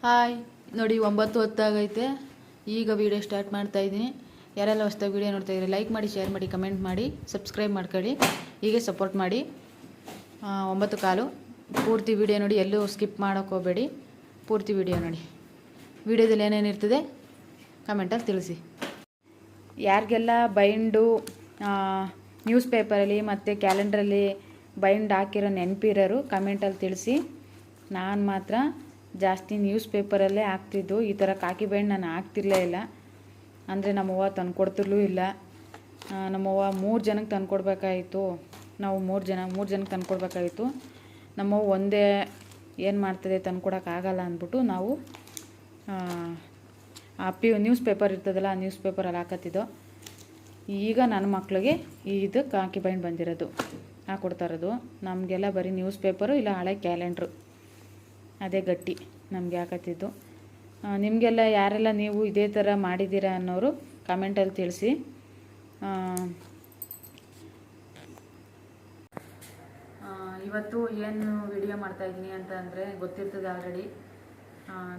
Hi ನೋಡಿ 9 ಹೊತ್ತಾಗೈತೆ. ಈಗ video start ಮಾಡ್ತಾ ಇದ್ದೀನಿ. ಯಾರೆಲ್ಲ ಹೊಸ್ದಾಗಿ ವಿಡಿಯೋ ನೋಡ್ತಾ ಇದ್ದೀರಿ ಲೈಕ್ ಮಾಡಿ, ಶೇರ್ ಮಾಡಿ, ಕಮೆಂಟ್ ಮಾಡಿ, ಸಬ್ಸ್ಕ್ರೈಬ್ ಮಾಡ್ಕೊಳ್ಳಿ. ಹೀಗೆ ಸಪೋರ್ಟ್ ಮಾಡಿ. 9:15 ಪೂರ್ತಿ ವಿಡಿಯೋ ನೋಡಿ, ಎಲ್ಲೂ ಸ್ಕಿಪ್ ಮಾಡೋಕ್ಕೆ ಹೋಗಬೇಡಿ. ಪೂರ್ತಿ ವಿಡಿಯೋ ನೋಡಿ. ವಿಡಿಯೋದಲ್ಲಿ ಏನೇನಿರ್ತದೆ ಕಮೆಂಟಲ್ಲಿ ತಿಳಿಸಿ. ಯಾರಿಗೆಲ್ಲ ಬೈಂಡು ನ್ಯೂಸ್ ಪೇಪರಲ್ಲಿ ಮತ್ತು ಕ್ಯಾಲೆಂಡ್ರಲ್ಲಿ ಬೈಂಡ್ ಹಾಕಿರೋ ನೆನಪಿರೋರು ಕಮೆಂಟಲ್ಲಿ ತಿಳಿಸಿ. ನಾನು ಮಾತ್ರ ಜಾಸ್ತಿ ನ್ಯೂಸ್ ಪೇಪರಲ್ಲೇ ಹಾಕ್ತಿದ್ದು. ಈ ಥರ ಕಾಕಿ ಬೈಂಡ್ ನಾನು ಹಾಕ್ತಿರ್ಲೇ ಇಲ್ಲ. ಅಂದರೆ ನಮ್ಮವ್ವ ತಂದುಕೊಡ್ತಿರ್ಲೂ ಇಲ್ಲ. ನಮ್ಮವ್ವ 3 ಜನಕ್ಕೆ ತಂದುಕೊಡ್ಬೇಕಾಯಿತು. ನಾವು 3 ಜನಕ್ಕೆ ತಂದುಕೊಡ್ಬೇಕಾಗಿತ್ತು. ನಮ್ಮವ್ವ ಒಂದೇ ಏನು ಮಾಡ್ತದೆ ತಂದುಕೊಡೋಕ್ಕಾಗಲ್ಲ ಅಂದ್ಬಿಟ್ಟು ನಾವು ನ್ಯೂಸ್ ಪೇಪರ್ ಇರ್ತದಲ್ಲ, ಆ ನ್ಯೂಸ್ ಪೇಪರಲ್ಲಿ ಹಾಕತ್ತಿದ್ದೋ. ಈಗ ನನ್ನ ಮಕ್ಳಿಗೆ ಇದು ಕಾಕಿ ಬೈಂಡ್ ಬಂದಿರೋದು ಹಾಕ್ಕೊಡ್ತಾ ಇರೋದು. ನಮಗೆಲ್ಲ ಬರೀ ನ್ಯೂಸ್ ಪೇಪರು ಇಲ್ಲ ಹಳೆ ಕ್ಯಾಲೆಂಡ್ರು, ಅದೇ ಗಟ್ಟಿ ನಮಗೆ ಹಾಕತ್ತಿದ್ದು. ನಿಮಗೆಲ್ಲ ಯಾರೆಲ್ಲ ನೀವು ಇದೇ ಥರ ಮಾಡಿದ್ದೀರಾ ಅನ್ನೋರು ಕಮೆಂಟಲ್ಲಿ ತಿಳಿಸಿ. ಇವತ್ತು ಏನು ವಿಡಿಯೋ ಮಾಡ್ತಾಯಿದ್ದೀನಿ ಅಂತ ಅಂದರೆ ಗೊತ್ತಿರ್ತದೆ ಆಲ್ರೆಡಿ.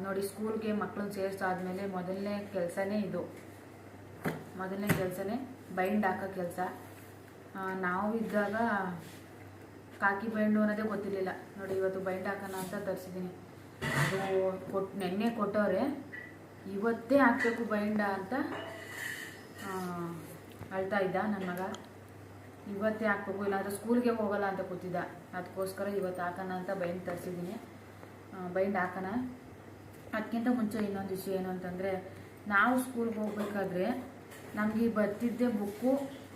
ನೋಡಿ, ಸ್ಕೂಲ್ಗೆ ಮಕ್ಕಳನ್ನ ಸೇರಿಸಾದ್ಮೇಲೆ ಮೊದಲನೇ ಕೆಲಸನೇ ಇದು. ಮೊದಲನೇ ಕೆಲಸನೇ ಬೈಂಡ್ ಹಾಕೋ ಕೆಲಸ. ನಾವು ಇದ್ದಾಗ ಕಾಕಿ ಬೈಂಡು ಅನ್ನೋದೇ ಗೊತ್ತಿರಲಿಲ್ಲ. ನೋಡಿ, ಇವತ್ತು ಬೈಂಡ್ ಹಾಕೋಣ ಅಂತ ತರಿಸಿದ್ದೀನಿ. ಅದು ನೆನ್ನೆ ಕೊಟ್ಟವ್ರೆ, ಇವತ್ತೇ ಹಾಕಬೇಕು ಬೈಂಡ ಅಂತ ಅಳ್ತಾ ಇದ್ದ ನನ್ನ ಮಗ. ಇವತ್ತೇ ಹಾಕ್ಬೇಕು, ಇಲ್ಲಾಂದರೆ ಸ್ಕೂಲ್ಗೆ ಹೋಗಲ್ಲ ಅಂತ ಕೂತಿದ್ದ. ಅದಕ್ಕೋಸ್ಕರ ಇವತ್ತು ಹಾಕೋಣ ಅಂತ ಬೈಂಡ್ ತರಿಸಿದ್ದೀನಿ. ಬೈಂಡ್ ಹಾಕೋಣ. ಅದಕ್ಕಿಂತ ಮುಂಚೆ ಇನ್ನೊಂದು ವಿಷಯ ಏನು ಅಂತಂದರೆ, ನಾವು ಸ್ಕೂಲ್ಗೆ ಹೋಗ್ಬೇಕಾದ್ರೆ ನಮಗೆ ಬರ್ತಿದ್ದೆ ಬುಕ್ಕು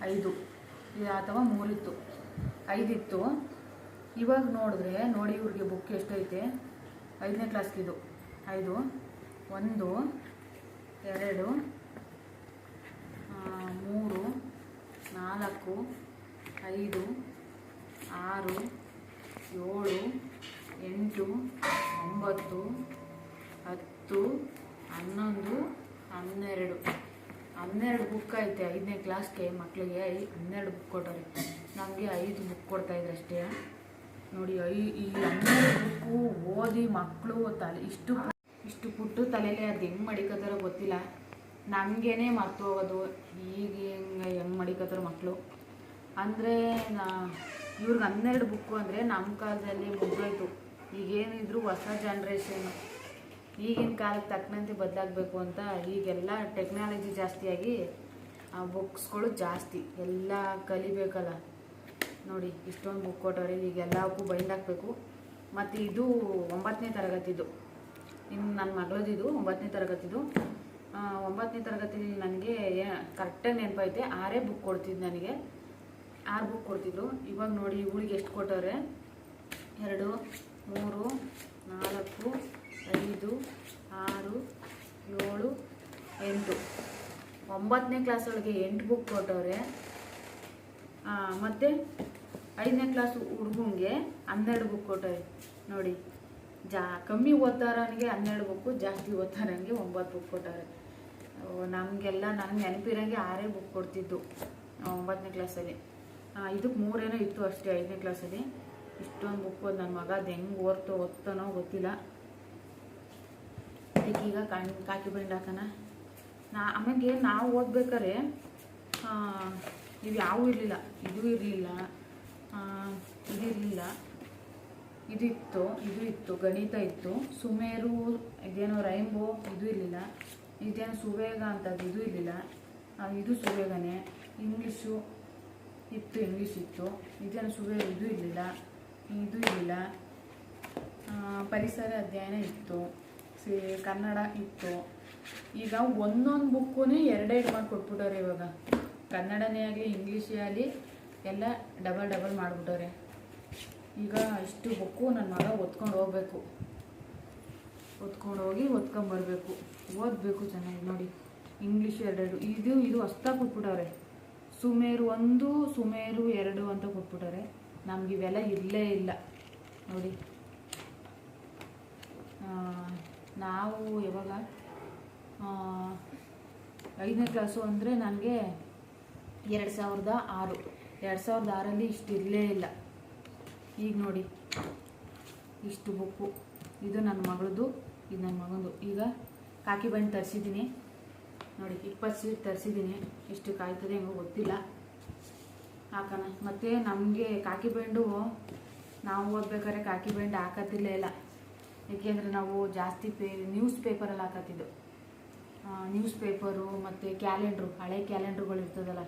5 ಅಥವಾ 3 ಇತ್ತು. 5 ಇತ್ತು. ಇವಾಗ ನೋಡಿದ್ರೆ ನೋಡಿ ಇವ್ರಿಗೆ ಬುಕ್ ಎಷ್ಟೈತೆ. 5ನೇ ಕ್ಲಾಸ್ಗಿದು 5, 1, 2, 3, 4, 5, 6, 7, 8, 9, 10, 11, 12 ಬುಕ್ ಐತೆ 5ನೇ ಕ್ಲಾಸ್ಗೆ. ಮಕ್ಕಳಿಗೆ 12 ಬುಕ್ ಕೊಟ್ಟವ್ರೆ. ನಮಗೆ 5 ಬುಕ್ ಕೊಡ್ತಾಯಿದ್ರು ಅಷ್ಟೇ. ನೋಡಿ, ಈ 12 ಬುಕ್ಕು ಓದಿ ಮಕ್ಕಳು ಇಷ್ಟು ಪುಟ್ಟು ತಲೆಯಲ್ಲಿ ಅದು ಹೆಂಗೆ ಮಡಿಕೋತಾರೋ ಗೊತ್ತಿಲ್ಲ. ನಮಗೇನೆ ಮರ್ತು ಹೋಗೋದು. ಈಗ ಹೆಂಗೆ ಮಡಿಕೋತಾರೋ ಮಕ್ಕಳು. ಅಂದರೆ ಇವ್ರಿಗೆ 12 ಬುಕ್ಕು ಅಂದರೆ ನಮ್ಮ ಕಾಲದಲ್ಲಿ ಮುಗಿದೋಯ್ತು. ಈಗೇನಿದ್ರು ಹೊಸ ಜನ್ರೇಷನ್, ಈಗಿನ ಕಾಲಕ್ಕೆ ತಕ್ಕಂತೆ ಬದಲಾಗಬೇಕು ಅಂತ ಈಗೆಲ್ಲ ಟೆಕ್ನಾಲಜಿ ಜಾಸ್ತಿಯಾಗಿ ಬುಕ್ಸ್ಗಳು ಜಾಸ್ತಿ ಎಲ್ಲ ಕಲಿಬೇಕಲ್ಲ. ನೋಡಿ, ಇಷ್ಟೊಂದು ಬುಕ್ ಕೊಟ್ಟವ್ರೆ. ಈಗೆಲ್ಲಕ್ಕೂ ಬೈಂಡ್ ಹಾಕಬೇಕು. ಮತ್ತು ಇದು 9ನೇ ತರಗತಿದು. ಇನ್ನು ನನ್ನ ಮಗಳದಿದು 9ನೇ ತರಗತಿದು. 9ನೇ ತರಗತಿಲಿ ನನಗೆ ಕರೆಕ್ಟಾಗಿ ನೆನಪೈತೆ 6 ಬುಕ್ ಕೊಡ್ತಿದ್ದು. ನನಗೆ 6 ಬುಕ್ ಕೊಡ್ತಿದ್ರು. ಇವಾಗ ನೋಡಿ ಇವಳಿಗೆ ಎಷ್ಟು ಕೊಟ್ಟವ್ರೆ. 2, 3, 4, 5, 6, 7, 8. 9ನೇ ಕ್ಲಾಸೊಳಗೆ 8 ಬುಕ್ ಕೊಟ್ಟವ್ರೆ. ಮತ್ತು 5ನೇ ಕ್ಲಾಸ್ ಹುಡುಗಂಗೆ 12 ಬುಕ್ ಕೊಟ್ಟವ್ರೆ. ನೋಡಿ, ಕಮ್ಮಿ ಓದ್ತಾರನಿಗೆ 12 ಬುಕ್ಕು, ಜಾಸ್ತಿ ಓದ್ತಾರಂಗೆ 9 ಬುಕ್ ಕೊಟ್ಟವ್ರೆ. ನಮಗೆಲ್ಲ ನನಗೆ ನೆನಪಿರೋಂಗೆ 6 ಬುಕ್ ಕೊಡ್ತಿದ್ದು 9ನೇ ಕ್ಲಾಸಲ್ಲಿ. ಇದಕ್ಕೆ 3 ಏನೋ ಇತ್ತು ಅಷ್ಟೇ 5ನೇ ಕ್ಲಾಸಲ್ಲಿ. ಇಷ್ಟೊಂದು ಬುಕ್ ಓದಿ ನನ್ನ ಮಗ ಅದು ಹೆಂಗೆ ಓದ್ತಾನೋ ಗೊತ್ತಿಲ್ಲ. ಅದಕ್ಕೀಗ ಕಾಕಿ ಬೈಂಡ್ ಹಾಕೋಣ. ಆಮೇಲೆ ನಾವು ಓದ್ಬೇಕಾದ್ರೆ ಇವು ಯಾವೂ ಇರಲಿಲ್ಲ. ಇದು ಇರಲಿಲ್ಲ, ಇದಿರಲಿಲ್ಲ, ಇದು ಇತ್ತು, ಗಣಿತ ಇತ್ತು, ಸುಮೇರು, ಇದೇನೋ ರೈಂಬೋ ಇದು ಇರಲಿಲ್ಲ, ಇದೇನೋ ಸುವೇಗ ಅಂತದ್ದು ಇದು ಇರಲಿಲ್ಲ, ಇದು ಸುವೇಗನೇ. ಇಂಗ್ಲೀಷು ಇತ್ತು, ಇಂಗ್ಲೀಷ್ ಇತ್ತು, ಇದೇನೋ ಸುವೇಗ ಇದು ಇರಲಿಲ್ಲ, ಇದು ಇರಲಿಲ್ಲ. ಪರಿಸರ ಅಧ್ಯಯನ ಇತ್ತು, ಕನ್ನಡ ಇತ್ತು. ಈಗ ಒಂದೊಂದು ಬುಕ್ಕೂ 2 ಮಾಡಿ ಕೊಟ್ಬಿಟ್ಟವ್ರೆ. ಇವಾಗ ಕನ್ನಡನೇ ಆಗಲಿ ಇಂಗ್ಲೀಷೇ ಆಗಲಿ ಎಲ್ಲ ಡಬಲ್ ಮಾಡಿಬಿಟ್ಟವ್ರೆ. ಈಗ ಇಷ್ಟು ಬುಕ್ಕು ನನ್ನ ಮಗ ಓದ್ಕೊಂಡು ಹೋಗ್ಬೇಕು. ಓದ್ಕೊಂಬರ್ಬೇಕು, ಓದಬೇಕು ಚೆನ್ನಾಗಿ. ನೋಡಿ, ಇಂಗ್ಲೀಷು 2, ಇದು ಹೊಸ್ದಾಗಿ ಕೊಟ್ಬಿಟ್ಟವ್ರೆ. ಸುಮೇರು 1, ಸುಮೇರು 2 ಅಂತ ಕೊಟ್ಬಿಟ್ಟವ್ರೆ. ನಮ್ಗೆ ಇವೆಲ್ಲ ಇರಲೇ ಇಲ್ಲ. ನೋಡಿ, ನಾವು ಯಾವಾಗ 5ನೇ ಕ್ಲಾಸು ಅಂದರೆ ನನಗೆ 2006. 2006ರಲ್ಲಿ ಇಷ್ಟು ಇರಲೇ ಇಲ್ಲ. ಈಗ ನೋಡಿ, ಇಷ್ಟು ಬುಕ್ಕು. ಇದು ನನ್ನ ಮಗಳದು ಇದು ನನ್ನ ಮಗಂದು. ಈಗ ಕಾಕಿ ಬಣ್ಣ ತರಿಸಿದ್ದೀನಿ ನೋಡಿ, 20 ಸೀಟ್ ತರಿಸಿದ್ದೀನಿ. ಎಷ್ಟು ಕಾಯ್ತದೆ ಹೆಂಗೋ ಗೊತ್ತಿಲ್ಲ, ಹಾಕೋಣ. ಮತ್ತು ನಮಗೆ ಕಾಕಿ ಬೆಂಡು ನಾವು ಓದ್ಬೇಕಾದ್ರೆ ಕಾಕಿ ಬೆಂಡು ಹಾಕೋದಿಲ್ಲ ಇಲ್ಲ, ಏಕೆಂದರೆ ನಾವು ಜಾಸ್ತಿ ನ್ಯೂಸ್ ಪೇಪರಲ್ಲಿ ಹಾಕತ್ತಿದ್ದು. ನ್ಯೂಸ್ ಪೇಪರು ಮತ್ತು ಕ್ಯಾಲೆಂಡ್ರು, ಹಳೆ ಕ್ಯಾಲೆಂಡ್ರುಗಳು ಇರ್ತದಲ್ಲ,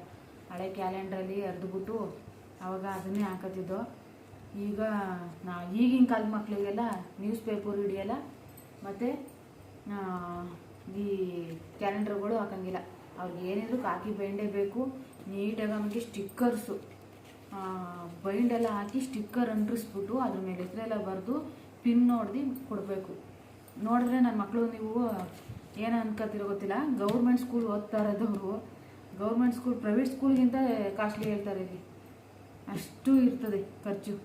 ಹಳೆ ಕ್ಯಾಲೆಂಡ್ರಲ್ಲಿ ಅರ್ದುಬಿಟ್ಟು ಆವಾಗ ಅದನ್ನೇ ಹಾಕತ್ತಿದ್ದೋ. ಈಗ ಈಗಿನ ಕಾಲದ ಮಕ್ಕಳಿಗೆಲ್ಲ ನ್ಯೂಸ್ ಪೇಪರ್ ಹಿಡಿಯಲ್ಲ ಮತ್ತು ಈ ಕ್ಯಾಲೆಂಡರ್ಗಳು ಹಾಕಂಗಿಲ್ಲ. ಅವ್ರಿಗೆ ಏನಿದ್ರು ಕಾಕಿ ಬೈಂಡೇ ಬೇಕು. ನೀಟಾಗಿ ನಮಗೆ ಸ್ಟಿಕ್ಕರ್ಸು ಬೈಂಡೆಲ್ಲ ಹಾಕಿ ಸ್ಟಿಕ್ಕರ್ ಅಂಟಿಸ್ಬಿಟ್ಟು ಅದ್ರ ಮೇಲೆ ಹೆಸರೆಲ್ಲ ಬರೆದು ಪಿನ್ ಹೊಡೆದು ಕೊಡಬೇಕು. ನೋಡಿದ್ರೆ ನನ್ನ ಮಕ್ಕಳು ನೀವು ಏನು ಅನ್ಕೋತಿರೋ ಗೊತ್ತಿಲ್ಲ, ಗೌರ್ಮೆಂಟ್ ಸ್ಕೂಲ್ ಓದ್ತಾ ಇರೋದವರು ಗೌರ್ಮೆಂಟ್ ಸ್ಕೂಲ್ ಪ್ರೈವೇಟ್ ಸ್ಕೂಲ್ಗಿಂತ ಕಾಸ್ಟ್ಲಿ ಹೇಳ್ತಾರೆ ಇಲ್ಲಿ, ಅಷ್ಟು ಇರ್ತದೆ ಖರ್ಚು.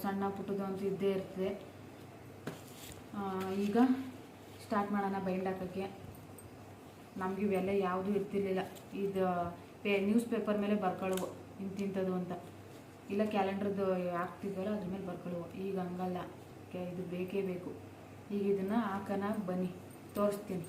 ಸಣ್ಣ ಪುಟ್ಟದು ಅಂತೂ ಇದ್ದೇ ಇರ್ತದೆ. ಈಗ ಸ್ಟಾರ್ಟ್ ಮಾಡೋಣ ಬೈಂಡ್ ಹಾಕೋಕ್ಕೆ. ನಮಗೆ ಇವೆಲ್ಲ ಯಾವುದೂ ಇರ್ತಿರ್ಲಿಲ್ಲ. ಇದು ನ್ಯೂಸ್ ಪೇಪರ್ ಮೇಲೆ ಬರ್ಕೊಳ್ಳುವು ಇಂತಿಂಥದ್ದು ಅಂತ, ಇಲ್ಲ ಕ್ಯಾಲೆಂಡ್ರದ್ದು ಹಾಕ್ತಿದ್ವಲ್ಲ ಅದ್ರ ಮೇಲೆ ಬರ್ಕೊಳ್ಳುವು. ಈಗ ಹಂಗಲ್ಲ, ಇದು ಬೇಕೇ ಬೇಕು. ಈಗ ಇದನ್ನು ಹಾಕೋಣ ಬನ್ನಿ, ತೋರಿಸ್ತೀನಿ.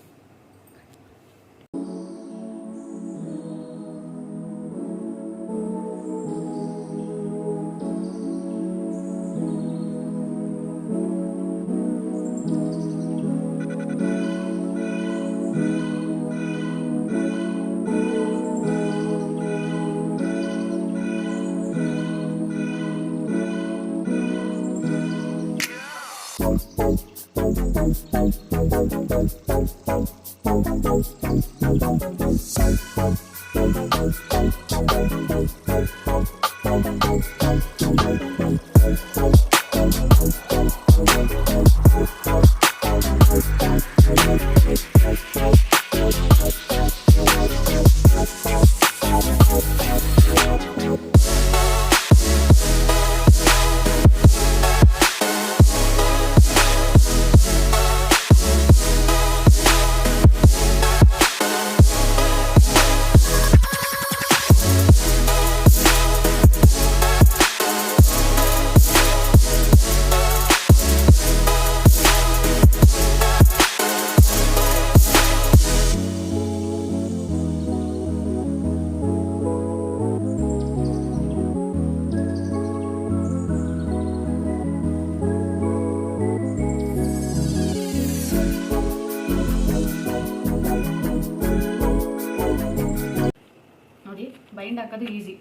ಬೈಂಡ್ ಹಾಕೋದು ಈಸಿ.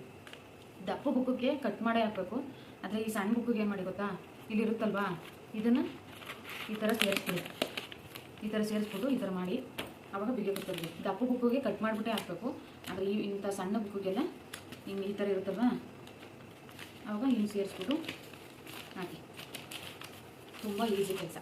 ದಪ್ಪ ಬುಕ್ಕಿಗೆ ಕಟ್ ಮಾಡೇ ಹಾಕಬೇಕು. ಆದರೆ ಈ ಸಣ್ಣ ಬುಕ್ಕಿಗೆ ಏನು ಮಾಡಿ ಗೊತ್ತಾ, ಇಲ್ಲಿರುತ್ತಲ್ವಾ, ಇದನ್ನು ಈ ಥರ ಸೇರಿಸ್ಬಿಡಿ. ಈ ಥರ ಸೇರಿಸ್ಬಿಟ್ಟು ಈ ಥರ ಮಾಡಿ ಆವಾಗ ಬಿಗಿ ಬರ್ತದೆ. ದಪ್ಪ ಬುಕ್ಕಿಗೆ ಕಟ್ ಮಾಡಿಬಿಟ್ಟೆ ಹಾಕಬೇಕು. ಆದರೆ ಇಂಥ ಸಣ್ಣ ಬುಕ್ಕಿಗೆಲ್ಲ ಹಿಂಗೆ ಈ ಥರ ಇರುತ್ತಲ್ವಾ, ಆವಾಗ ಹಿಂಗೆ ಸೇರಿಸ್ಬಿಟ್ಟು ಹಾಕಿ. ತುಂಬ ಈಸಿ ಕೆಲಸ.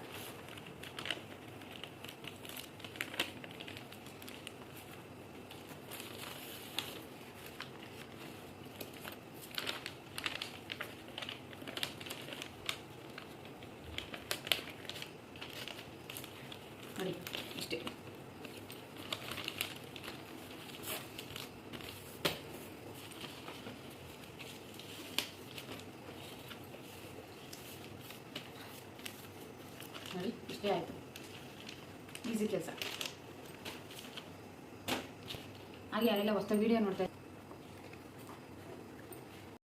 ನೋಡಿ ಇಷ್ಟೇ. ನೋಡಿ ಇಷ್ಟೇ ಆಯಿತು, ಈಸಿ ಕೆಲಸ. ಹಾಗೆ ಯಾರೆಲ್ಲ ಹೊಸ ವೀಡಿಯೋ ನೋಡ್ತಾ